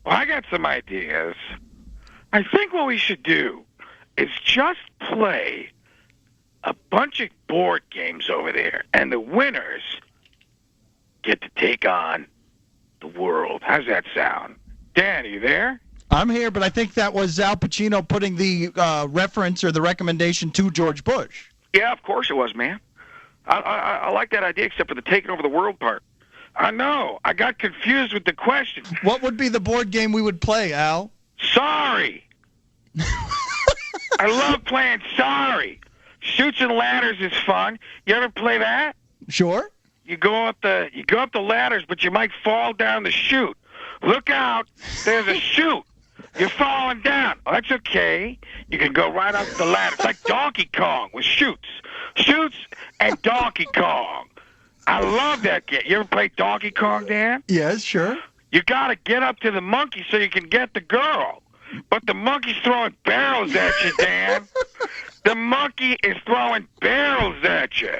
Well, I got some ideas. I think what we should do is just play a bunch of board games over there, and the winners get to take on the world. How's that sound? Dan, are you there? I'm here, but I think that was Al Pacino putting the reference or the recommendation to George Bush. Yeah, of course it was, man. I like that idea, except for the taking over the world part. I know. I got confused with the question. What would be the board game we would play, Al? Sorry. I love playing Sorry. Chutes and ladders is fun. You ever play that? Sure. You go up the ladders, but you might fall down the chute. Look out! There's a chute. You're falling down. Oh, that's okay. You can go right up the ladder. It's like Donkey Kong with chutes and Donkey Kong. I love that game. You ever play Donkey Kong, Dan? Yes, sure. You got to get up to the monkey so you can get the girl. But the monkey's throwing barrels at you, Dan. The monkey is throwing barrels at you.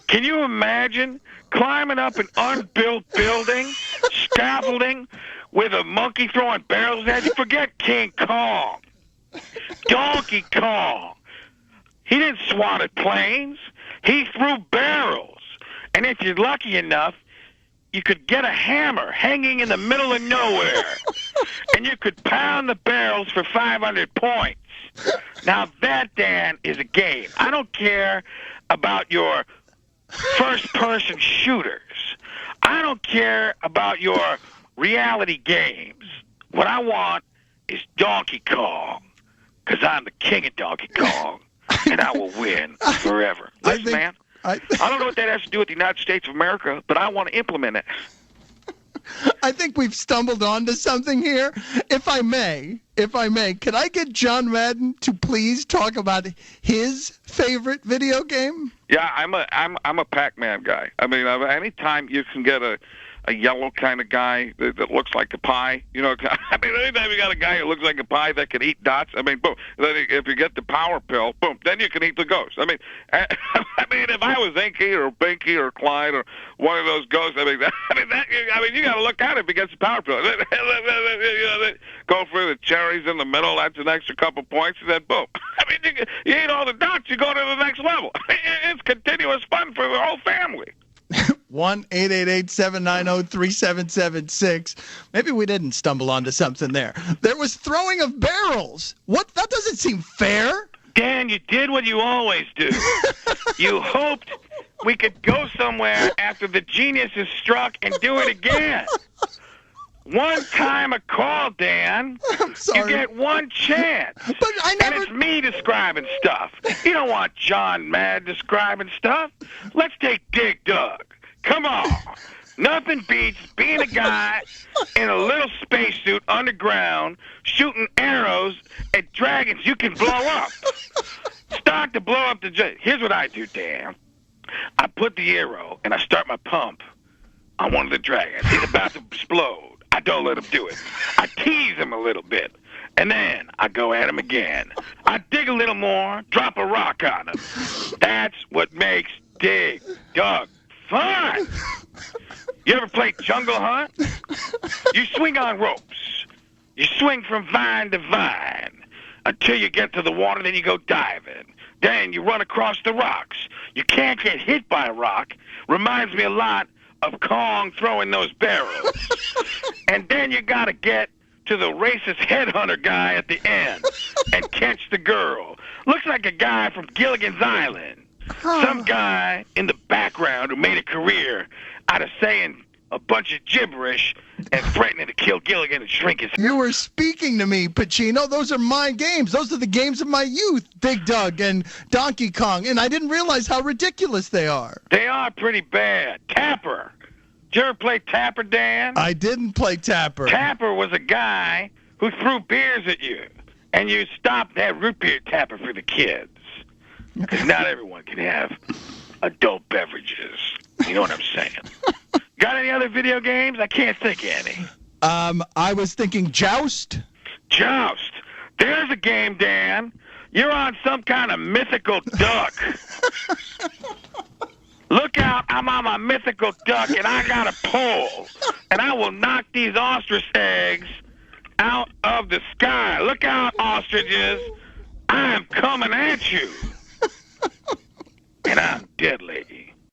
Can you imagine climbing up an unbuilt building, scaffolding, with a monkey throwing barrels at you? Forget King Kong. Donkey Kong. He didn't swat at planes. He threw barrels. And if you're lucky enough, you could get a hammer hanging in the middle of nowhere, and you could pound the barrels for 500 points. Now that, Dan, is a game. I don't care about your first-person shooters. I don't care about your reality games. What I want is Donkey Kong, because I'm the king of Donkey Kong, and I will win forever. Listen, man. I don't know what that has to do with the United States of America, but I want to implement it. I think we've stumbled onto something here. If I may, could I get John Madden to please talk about his favorite video game? Yeah, I'm a Pac-Man guy. I mean, anytime you can get a yellow kind of guy that looks like a pie, you know. I mean, anytime you got a guy who looks like a pie that can eat dots, I mean, boom. Then if you get the power pill, boom, then you can eat the ghost. I mean, if I was Inky or Binky or Clyde or one of those ghosts, you got to look out if he gets the power pill. Go for the cherries in the middle. That's an extra couple points, and then boom. I mean, you eat all the dots, you go to the next level. It's continuous fun for the whole family. 1-888-790-3776. Maybe we didn't stumble onto something there. There was throwing of barrels. What? That doesn't seem fair. Dan, you did what you always do. You hoped we could go somewhere after the genius is struck and do it again. One time a call, Dan. I'm sorry. You get one chance. But I never... And it's me describing stuff. You don't want John Madden describing stuff. Let's take Dig Dug. Come on. Nothing beats being a guy in a little spacesuit underground shooting arrows at dragons you can blow up. Start to blow up the... Here's what I do, Dan. I put the arrow and I start my pump on one of the dragons. He's about to explode. I don't let him do it. I tease him a little bit, and then I go at him again. I dig a little more, drop a rock on him. That's what makes Dig Dug fun. You ever played Jungle Hunt? You swing on ropes. You swing from vine to vine until you get to the water, then you go diving. Then you run across the rocks. You can't get hit by a rock. Reminds me a lot of Kong throwing those barrels. And then you got to get to the racist headhunter guy at the end and catch the girl. Looks like a guy from Gilligan's Island. Some guy in the background who made a career out of saying a bunch of gibberish and threatening to kill Gilligan and shrink his... You were speaking to me, Pacino. Those are my games. Those are the games of my youth. Dig Dug and Donkey Kong. And I didn't realize how ridiculous they are. They are pretty bad. Tapper. Did you ever play Tapper, Dan? I didn't play Tapper. Tapper was a guy who threw beers at you. And you stopped that root beer tapper for the kids. Because not everyone can have adult beverages. You know what I'm saying? Got any other video games? I can't think of any. I was thinking Joust. Joust. There's a game, Dan. You're on some kind of mythical duck. Look out, I'm on my mythical duck, and I got a pole. And I will knock these ostrich eggs of the sky. Look out, ostriches. I'm coming at you. And I'm deadly.